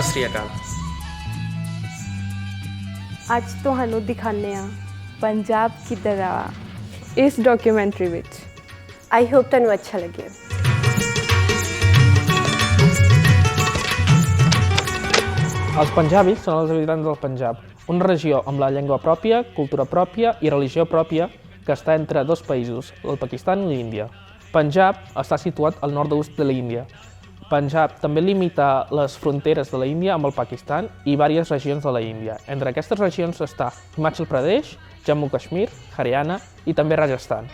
ਸ੍ਰੀ ਅਕਾਲ। ਅੱਜ ਤੁਹਾਨੂੰ ਦਿਖਾਉਂਦੇ ਹਾਂ ਪੰਜਾਬ ਕਿੱਧਰ ਆ ਇਸ ਡਾਕੂਮੈਂਟਰੀ ਵਿੱਚ। ਆਈ ਹੋਪ ਤੁਹਾਨੂੰ ਅੱਛਾ ਲੱਗੇ। Els punjabis són els habitants del Panjab, una regió amb la llengua pròpia, cultura pròpia i religió pròpia que està entre dos països, el Pakistan i l'Índia. Panjab està situat al nord-oest de l'Índia. Panjab també limita les fronteres de l'Índia amb el Pakistan i diverses regions de l'Índia. Entre aquestes regions està Himachal Pradesh, Jammu Kashmir, Haryana i també Rajasthan.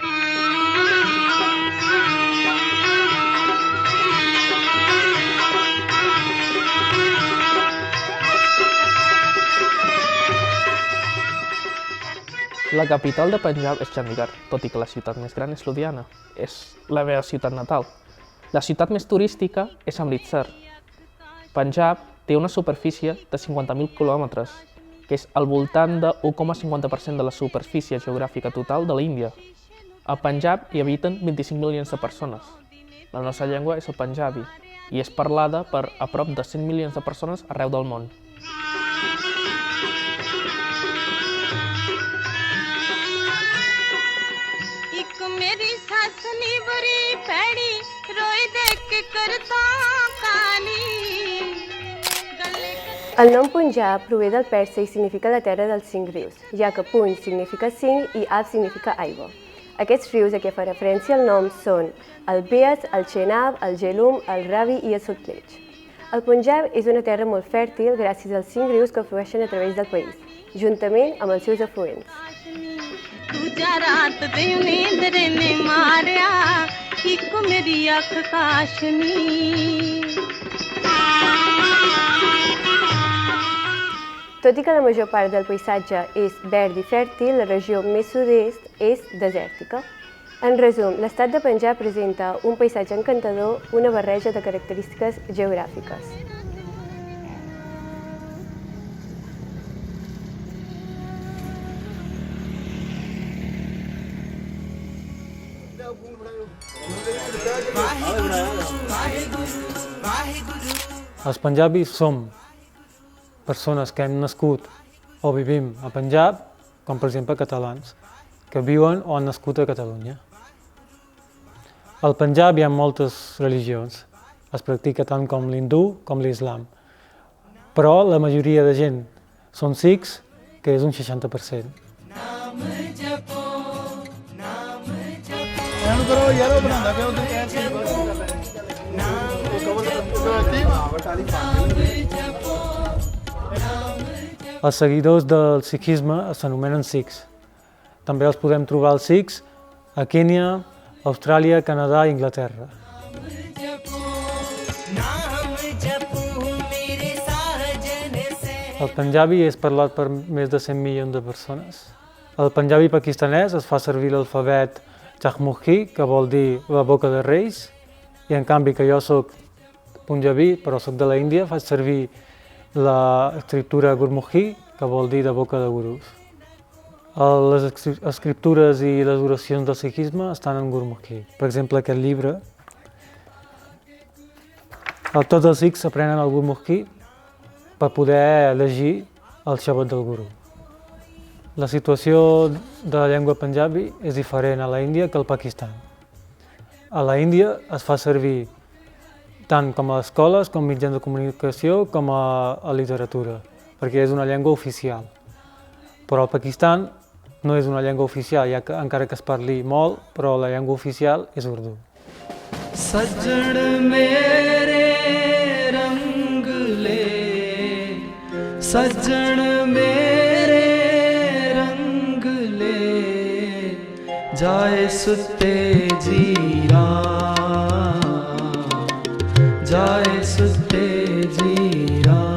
La capital de Panjab és Chandigarh, tot i que la ciutat més gran és Ludhiana. És la meva ciutat natal. La ciutat més turística és Amritsar. Panjab té una superfície de 50.000 quilòmetres, que és al voltant de 1,50% de la superfície geogràfica total de l'Índia. A Panjab hi habiten 25 milions de persones. La nostra llengua és el panjabi i és parlada per a prop de 100 milions de persones arreu del món. El nom Punjab prové del persa i significa la terra dels 5 rius, ja que Punj significa 5 i Ab significa aigua. Aquests rius a què fa referència el nom són el Beas, el Chenab, el Jhelum, el Ravi i el Sutlej. El Punjab és una terra molt fèrtil gràcies als 5 rius que flueixen a través del país, juntament amb els seus afluents. Tot i que la major part del paisatge és verd i fèrtil, la regió més sud-est és desèrtica. En resum, l'estat de Panjab presenta un paisatge encantador, una barreja de característiques geogràfiques. Els panjabis som persones que hem nascut o vivim a Panjab, com per exemple catalans, que viuen o han nascut a Catalunya. Al Panjab hi ha moltes religions, es practica tant com l'hindú com l'islam, però la majoria de gent són sikhs, que és un 60%. Els seguidors del sikhisme s'anomenen sikhs. També els podem trobar els sikhs a Kènia, Austràlia, Canadà i Anglaterra. El panjabi és parlat per més de 100 milions de persones. El panjabi pakistanès es fa servir l'alfabet Chahmukhi, que vol dir la boca de reis, i en canvi que jo soc punjabí, però soc de l'Índia, faig servir l'escriptura Gurmukhi, que vol dir de boca de gurus. Les escriptures i les oracions del sikhisme estan en Gurmukhi. Per exemple, aquest llibre. Tots els sikhs aprenen el Gurmukhi per poder llegir el Shabad del Guru. La situació de la llengua panjabi és diferent a l'Índia que al Pakistan. A l'Índia es fa servir tant com a escoles, com mitjans de comunicació, com a literatura, perquè és una llengua oficial. Però al Pakistan no és una llengua oficial, ja que encara que es parli molt, però la llengua oficial és urdu. Sajjan mere rang le, sajjan mere rang le, jaye sutte ji raam, jaye sutte ji raam.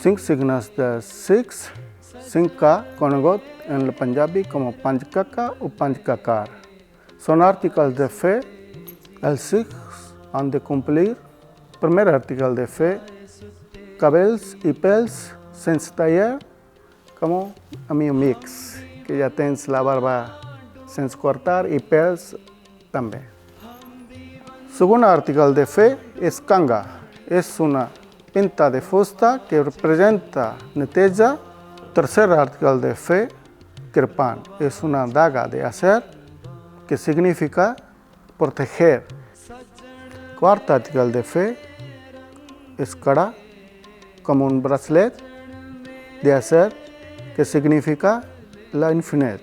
Cinc signos de Sikhs, 5K, conegut en el Punjabi como Panchkaka o Panchkakar. Son articles de fe. Els Sikhs han de complir. Primer article de fe, cabells i pèls sense tallar, com a mi amics, que ja tens la barba sense cortar i pèls també. Segundo article de fe és kanga. És una pinta de fusta que representa neteja. Tercer article de fe, kirpan. És una daga de acer que significa proteger. Quart article de fe és kara, com un bracelet de acer que significa la infinit.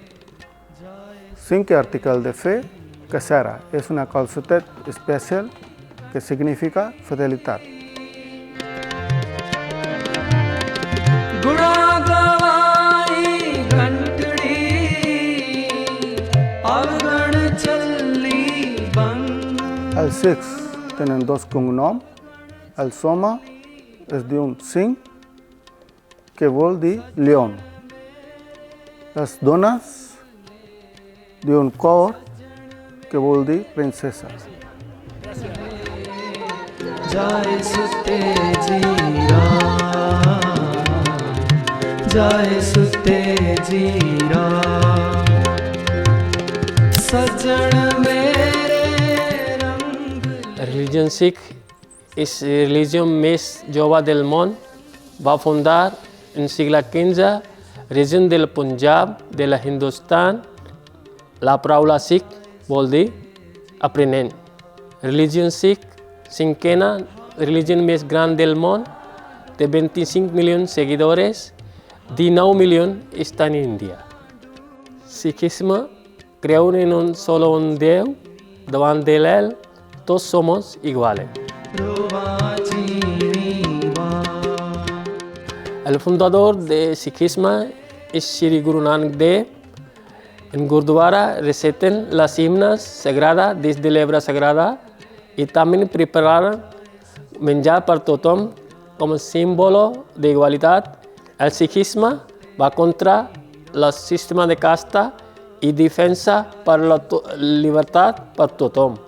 Cinquè article de fe, casera, és una calçotet especial que significa fidelitat. गुणा गवाई घंटड़ी अवगण चली बंग। Els sikhs tenen dos cognoms. El Soma es diu Singh, que vol dir león. Les dones diuen Kaur, que vol dir princesa. जाए सुते जी राम, जाए सुते जी राम, सजन मेरे रंग। Religion Sikh és la religió més jove del món. Va fundar en segle XV, regió del Punjab, de la Hindustan. La paraula Sikh vol dir aprenent. Religion Sikh, cinquena religió més gran del món, té 25 milions de seguidors, 19 milions estan en Índia. Sikhisme creu en un solo un Déu, davant d'ell tots som iguales. El fundador de Sikhisme és Sri Guru Nanak Dev. En Gurdwara reciten las himnas sagradas des de l'Hebra Sagrada i també preparen menjar per tothom com a símbolo d'igualtat. El Sikhisme va contra el sistema de casta i defensa per la llibertat per tothom.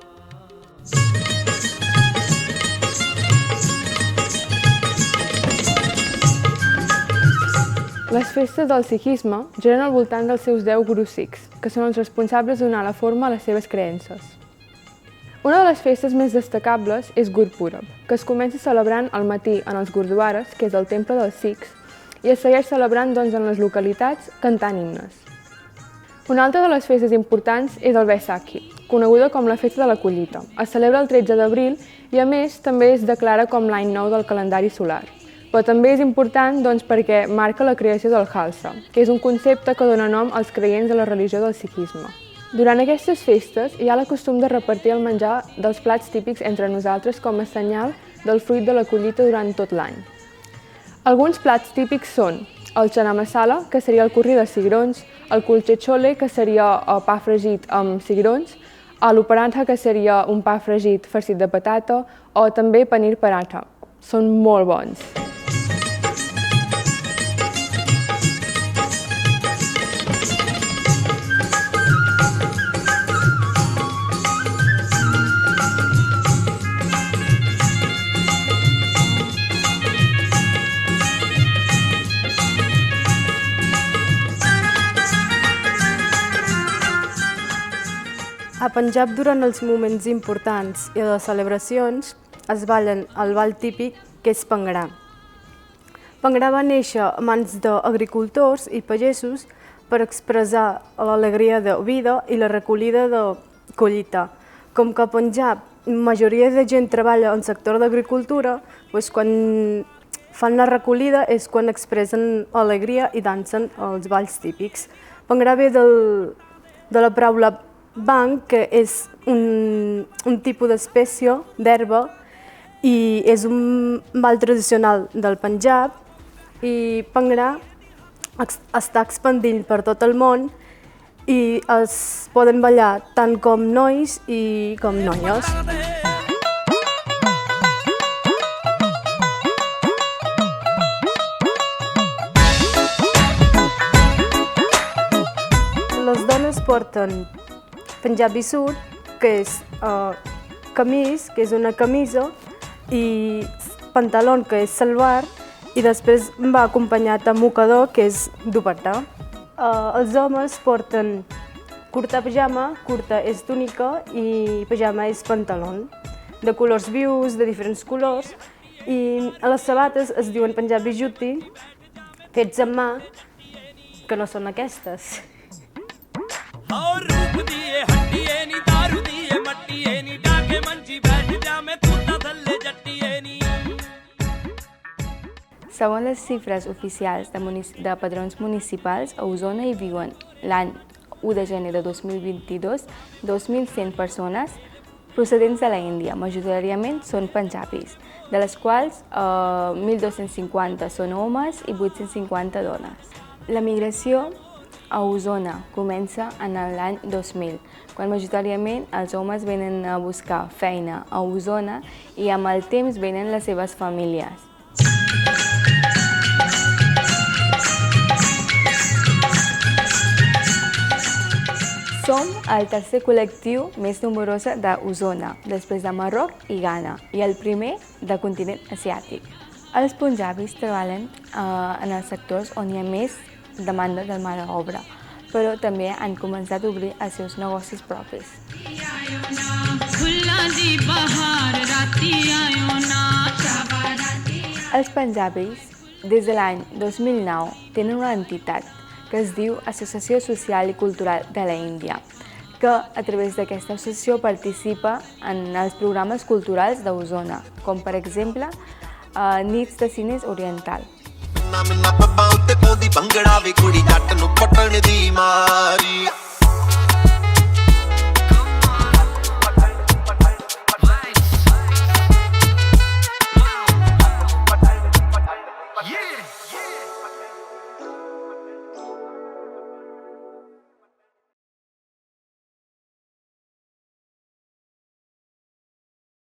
Les festes del sikhisme giren al voltant dels seus 10 gurus sikhs, que són els responsables de donar la forma a les seves creences. Una de les festes més destacables és Gurpurab, que es comença celebrant al matí en els gurdwares, que és el temple dels sikhs, i es segueix celebrant en les localitats cantant himnes. Una altra de les festes importants és el Vaisakhi, coneguda com la festa de la collita. Es celebra el 13 d'abril i, a més, també es declara com l'any nou del calendari solar. Però també és important perquè marca la creació del Khalsa, que és un concepte que dona nom als creients de la religió del sikhisme. Durant aquestes festes hi ha el costum de repartir el menjar dels plats típics entre nosaltres com a senyal del fruit de la collita durant tot l'any. Alguns plats típics són el chana masala, que seria el curri de cigrons, el kulche chole, que seria el pa fregit amb cigrons, aloo paratha, que seria un pa fregit farcit de patata, o també paneer paratha. Són molt bons. A Punjab, durant els moments importants i les celebracions, es ballen el ball típic, que és Bhangra. Bhangra va néixer a mans d'agricultors i pagesos per expressar l'alegria de vida i la recollida de collita. Com que a Punjab la majoria de gent treballa en el sector d'agricultura, quan fan la recollida és quan expressen alegria i dansen els balls típics. Bhangra ve de la paraula bhang, que és un tipus d'espècie d'herba i és un ball tradicional del Punjab, i Bhangra està expandint per tot el món i es poden ballar tant com nois i com noies. Les dones porten Punjabi suit, que és camis, que és una camisa, i pantaló, que és salwar, i després va acompanyat amb mocador, que és dupatta. Els homes porten curta pijama, curta és túnica i pijama és pantaló. de colors vius, de diferents colors, i a les sabates es diuen Punjabi Jutti, fets amb mà, que no són aquestes. Segons les xifres oficials de padrons municipals, a Osona hi viuen l'any 1 de gener de 2022 2.100 persones procedents de la Índia, majoritàriament són panjabis, de les quals 1.250 són homes i 850 dones. La migració a Osona comença en l'any 2000, quan majoritàriament els homes venen a buscar feina a Osona i amb el temps venen les seves famílies. Som el tercer col·lectiu més nombrós d'Osona, després de Marroc i Ghana, i el primer del continent asiàtic. Els punjabis treballen en els sectors on hi ha més demanda de mà d'obra, però també han començat a obrir els seus negocis propis. Els punjabis, des de l'any 2009, tenen una entitat que es diu Associació Social i Cultural de la Índia, que a través d'aquesta associació participa en els programes culturals d'Osona, com per exemple Nits de Cines Oriental. ਨਾ ਮਿਲਣਾ ਪੱਬਾਂ ਉੱਤੇ ਪਾਉਂਦੀ ਭੰਗੜਾ ਵੀ ਕੁੜੀ ਜੱਟ ਨੂੰ ਪਟਣ ਦੀ ਮਾਰੀ